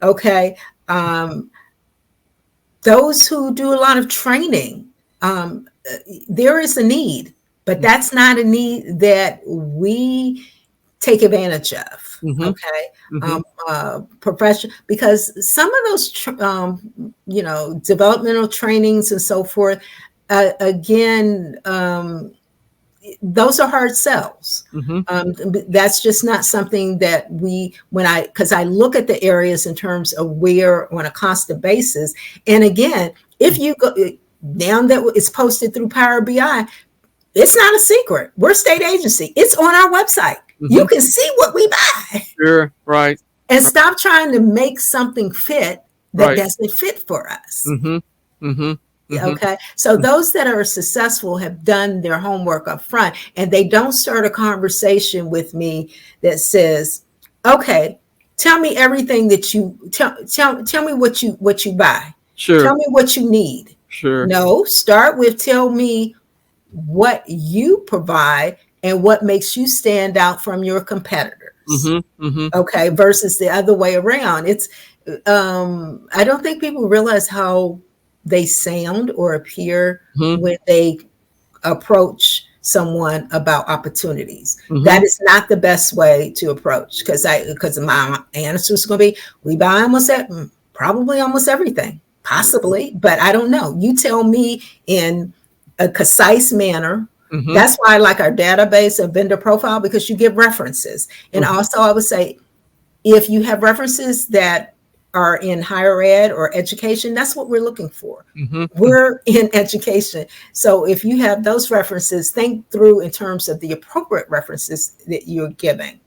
okay, those who do a lot of training, there is a need, but that's not a need that we take advantage of. Mm-hmm. Okay. Mm-hmm. Profession, because some of those developmental trainings and so forth, again, those are hard sells. Mm-hmm. That's just not something that because I look at the areas in terms of where on a constant basis. And again, if you go now that it's posted through Power BI, it's not a secret. We're a state agency. It's on our website. Mm-hmm. You can see what we buy. Sure. Right. And stop trying to make something fit that Right. doesn't fit for us. Mm-hmm. Mm-hmm. Mm-hmm. Okay. So those that are successful have done their homework up front, and they don't start a conversation with me that says, okay, tell me everything that you tell me what you buy. Sure. Tell me what you need. Sure. No, start with tell me what you provide and what makes you stand out from your competitors. Okay, versus the other way around. It's I don't think people realize how they sound or appear when they approach someone about opportunities. That is not the best way to approach, because my answer is going to be, we buy probably almost everything, possibly, but I don't know. You tell me in a concise manner. That's why I like our database of vendor profile, because you give references. And also I would say, if you have references that are in higher ed or education, that's what we're looking for. We're in education. So if you have those references, think through in terms of the appropriate references that you're giving.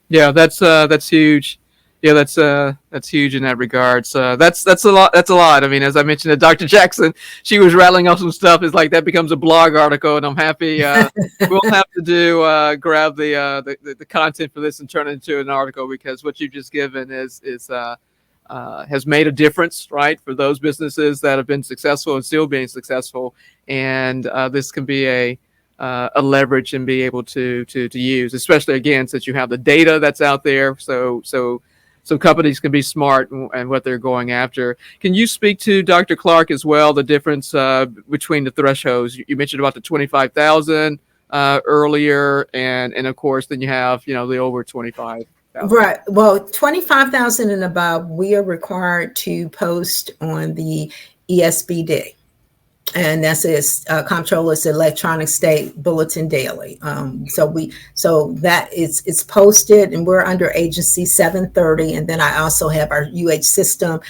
Yeah, that's huge. Yeah, that's huge in that regard. So that's a lot. That's a lot. I mean, as I mentioned to Dr. Jackson, she was rattling off some stuff. It's like that becomes a blog article, and I'm happy. We'll have to grab the content for this and turn it into an article, because what you've just given has made a difference, right, for those businesses that have been successful and still being successful. And this can be a leverage and be able to use, especially again, since you have the data that's out there. So companies can be smart and what they're going after. Can you speak to, Dr. Clark, as well, the difference between the thresholds? You mentioned about the 25,000 earlier, and of course, then you have the over 25,000. Right. Well, 25,000 and above, we are required to post on the ESBD. And that's Comptroller's Electronic State Bulletin Daily. So that it's posted, and we're under agency 730. And then I also have our UH system,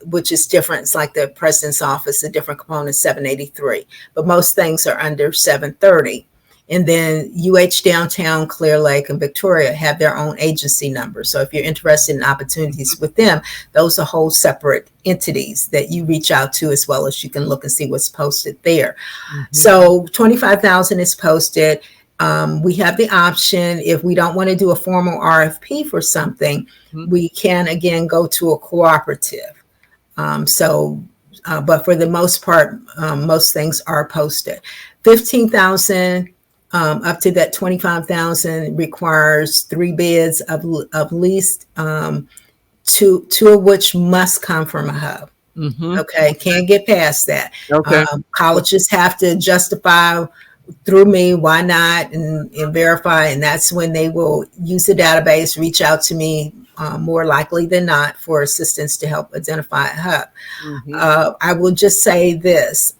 which is different. It's like the president's office, a different component, 783. But most things are under 730. And then UH Downtown, Clear Lake, and Victoria have their own agency numbers. So if you're interested in opportunities with them, those are whole separate entities that you reach out to, as well as you can look and see what's posted there. So 25,000 is posted. We have the option, if we don't want to do a formal RFP for something, we can, again, go to a cooperative. But for the most part, most things are posted. 15,000 up to that 25,000 requires 3 bids of least two of which must come from a hub. Okay, can't get past that. Okay. Colleges have to justify through me why not, and verify, and that's when they will use the database, reach out to me more likely than not for assistance to help identify a hub. I will just say this,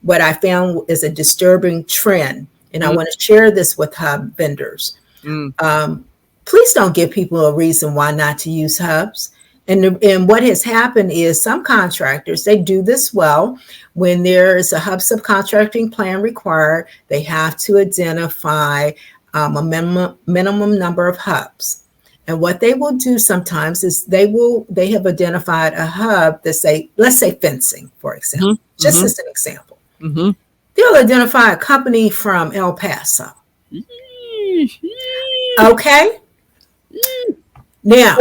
what I found is a disturbing trend, and I want to share this with hub vendors. Please don't give people a reason why not to use hubs. And what has happened is some contractors, they do this well. When there is a hub subcontracting plan required, they have to identify a minimum number of hubs. And what they will do sometimes is they have identified a hub that let's say fencing, for example, just as an example. They'll identify a company from El Paso. Okay. Now,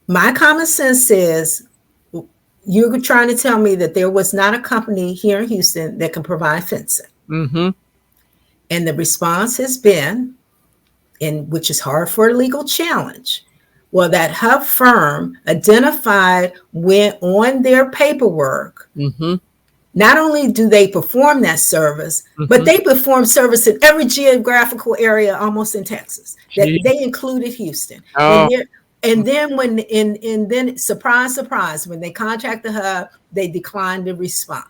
my common sense says, you're trying to tell me that there was not a company here in Houston that can provide fencing. And the response has been, which is hard for a legal challenge, well, that hub firm identified on their paperwork, not only do they perform that service, but they perform service in every geographical area almost in Texas. They included Houston. And then surprise, surprise, when they contact the hub, they decline to respond.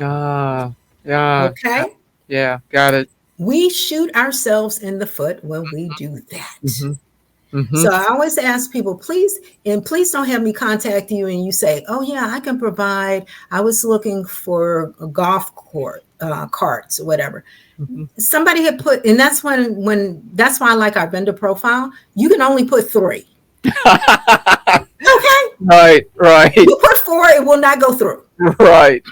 Okay? Yeah, got it. We shoot ourselves in the foot when we do that. So I always ask people, please don't have me contact you and you say, oh yeah, I can provide, I was looking for a golf carts or whatever. Somebody had put, and that's that's why I like our vendor profile. You can only put 3. Okay. Right. You put 4, it will not go through. Right.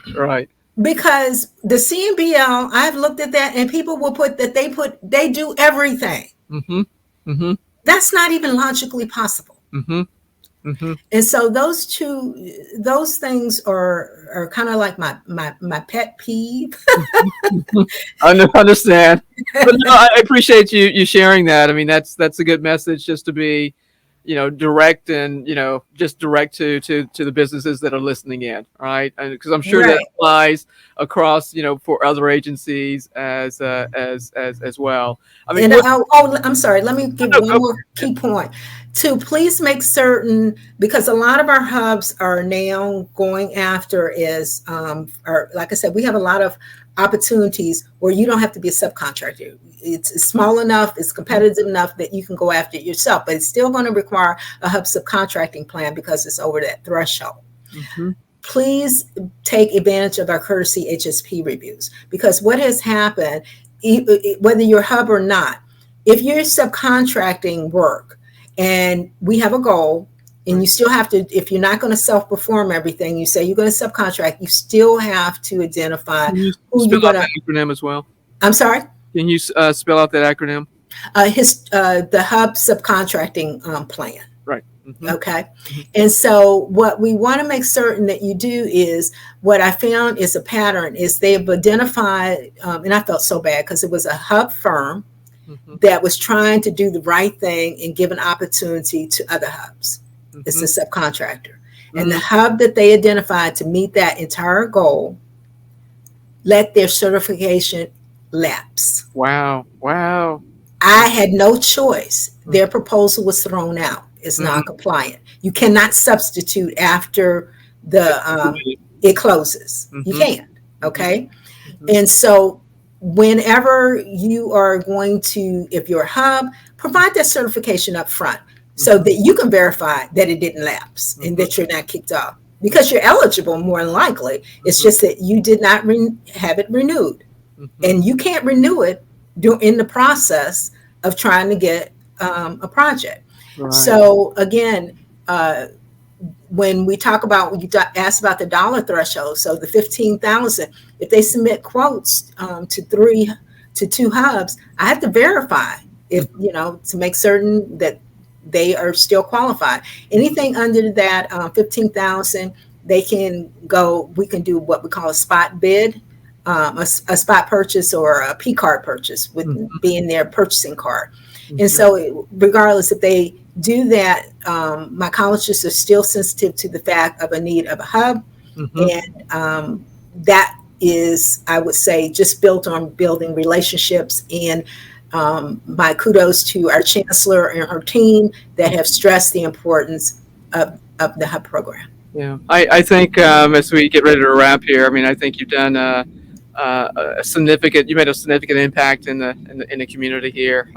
Because the CNBL, I've looked at that, and people will put that they do everything. That's not even logically possible. Mm-hmm. And so those things are kind of like my pet peeve. I understand, but no, I appreciate you sharing that. I mean, that's a good message, just to be, direct, and just direct to the businesses that are listening in, right? Because I'm sure that Right. applies across, for other agencies as well. I mean, And what? I'm sorry, let me give No, one go more key point. To please make certain, because a lot of our hubs are now going after is, or like I said, we have a lot of opportunities where you don't have to be a subcontractor. It's small enough, it's competitive enough that you can go after it yourself, but it's still going to require a hub subcontracting plan because it's over that threshold. Mhm. Please take advantage of our courtesy HSP reviews, because what has happened, whether you're hub or not, if you're subcontracting work and we have a goal, and you still have to, if you're not going to self-perform everything, you say you're going to subcontract, you still have to identify Can you who you're spell going out to. that acronym as well? I'm sorry. Can you spell out that acronym? The hub subcontracting plan. Right. Mm-hmm. Okay. Mm-hmm. And so what we want to make certain that you do is, what I found is a pattern is they've identified, and I felt so bad because it was a hub firm Mm-hmm. that was trying to do the right thing and give an opportunity to other hubs. It's a subcontractor. And the hub that they identified to meet that entire goal let their certification lapse. Wow. Wow. I had no choice. Their proposal was thrown out. It's non-compliant. You cannot substitute after it closes. You Mm-hmm. can't. Okay. And so whenever you are going to, if you're a hub, provide that certification up front so that you can verify that it didn't lapse and that you're not kicked off, because you're eligible more than likely. It's just that you did not have it renewed, and you can't renew it in the process of trying to get a project. Right. So again, when we talk about, when you asked about the dollar threshold, so the 15,000, if they submit quotes to two hubs, I have to verify if, to make certain that they are still qualified. Anything under that 15,000, we can do what we call a spot bid, a spot purchase, or a P card purchase with being their purchasing card. And so regardless if they do that, my colleges are still sensitive to the fact of a need of a hub. And that is, I would say, just built on building relationships. And my kudos to our chancellor and her team that have stressed the importance of the hub program. Yeah, I think as we get ready to wrap here, I mean, I think you've done a significant. You made a significant impact in the community here,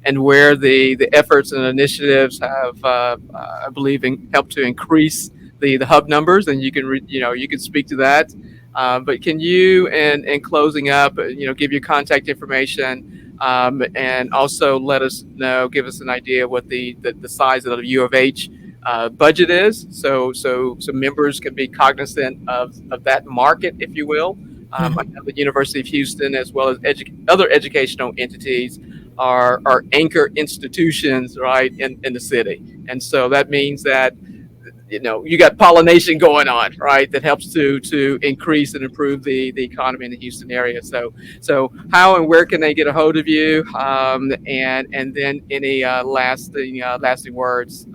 and where the efforts and initiatives have, I believe, helped to increase the hub numbers, and you can speak to that. But can you, in closing up, give your contact information, and also let us know, give us an idea what the size of the U of H budget is, so members can be cognizant of that market, if you will. I know the University of Houston, as well as other educational entities, are anchor institutions, right, in the city, and so that means that you got pollination going on, right, that helps to increase and improve the economy in the Houston area. So how and where can they get a hold of you, and then any lasting words,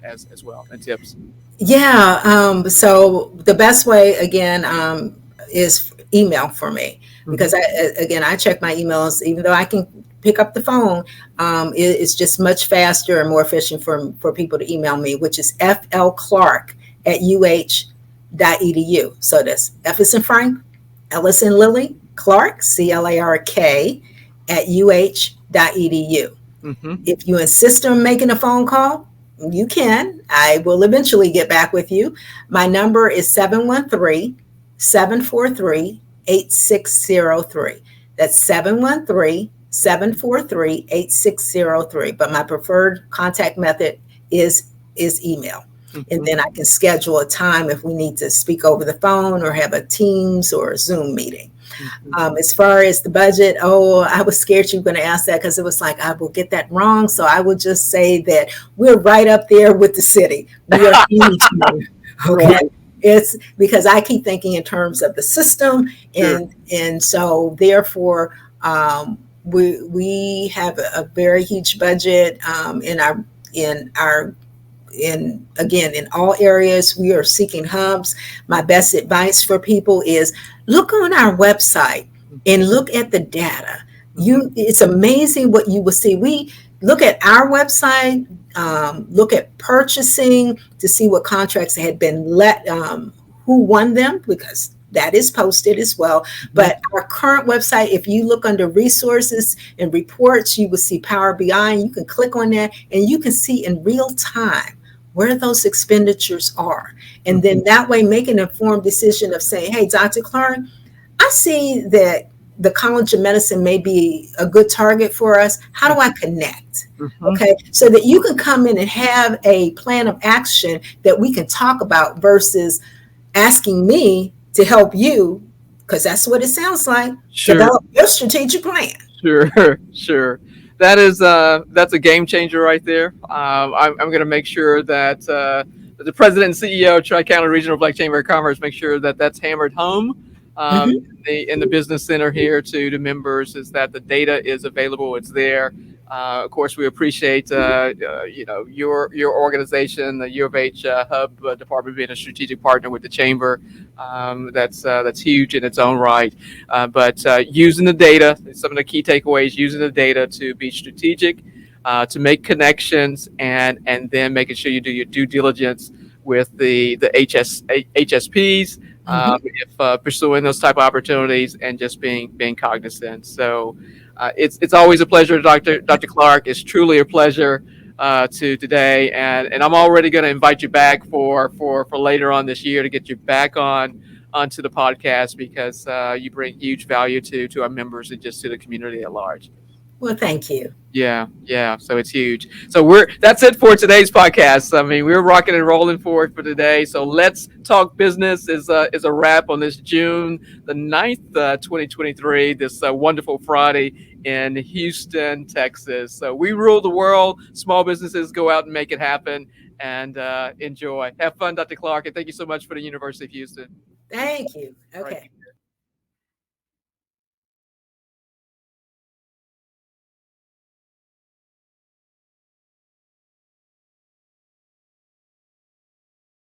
as well, and tips? Yeah. So the best way, again, is email for me, because I check my emails, even though I can pick up the phone. It's just much faster and more efficient for people to email me, which is flclark@uh.edu. So that's F is in Frank, L is in Lily, Clark, CLARK, @uh.edu. If you insist on making a phone call, you can. I will eventually get back with you. My number is 713-743-8603. That's 713-743-8603. But my preferred contact method is email. And then I can schedule a time if we need to speak over the phone or have a Teams or a Zoom meeting. Mhm. As far as the budget, oh, I was scared you were going to ask that because it was like, I will get that wrong. So I will just say that we're right up there with the city. We are huge here. Okay. Right. It's because I keep thinking in terms of the system. Sure. And so therefore, we have a very huge budget in our in again in all areas. We are seeking hubs. My best advice for people is look on our website and look at the data. Mhm. It's amazing what you will see. We look at our website, look at purchasing to see what contracts had been who won them, because that is posted as well. Mhm. But our current website, if you look under resources and reports, you will see Power BI, and you can click on that and you can see in real time where those expenditures are. And then Mhm. that way make an informed decision of saying, hey, Dr. Clark, I see that the College of Medicine may be a good target for us. How do I connect? Mhm. Okay, so that you can come in and have a plan of action that we can talk about versus asking me to help you, because that's what it sounds like, Sure. develop your strategic plan. Sure, sure. That's a game changer right there. I'm going to make sure that the president and CEO of Tri-County Regional Black Chamber of Commerce make sure that that's hammered home Mhm. in the business center here to the members, is that the data is available, it's there. Of course, we appreciate your organization, the U of H Hub Department, being a strategic partner with the chamber. That's huge in its own right. But using the data, some of the key takeaways, using the data to be strategic, to make connections, and then making sure you do your due diligence with the HSPs, Mhm. if pursuing those type of opportunities, and just being cognizant. So it's always a pleasure, Dr. Clark. It's truly a pleasure to today, and I'm already going to invite you back for later on this year to get you back onto the podcast, because you bring huge value to our members and just to the community at large. Well, thank you. Yeah, yeah. So it's huge. So that's it for today's podcast. I mean, we're rocking and rolling for today. So let's talk business is a wrap on this June 9th, 2023. This wonderful Friday in Houston, Texas. So we rule the world. Small businesses, go out and make it happen, and enjoy. Have fun, Dr. Clark, and thank you so much for the University of Houston. Thank you. All right. Okay.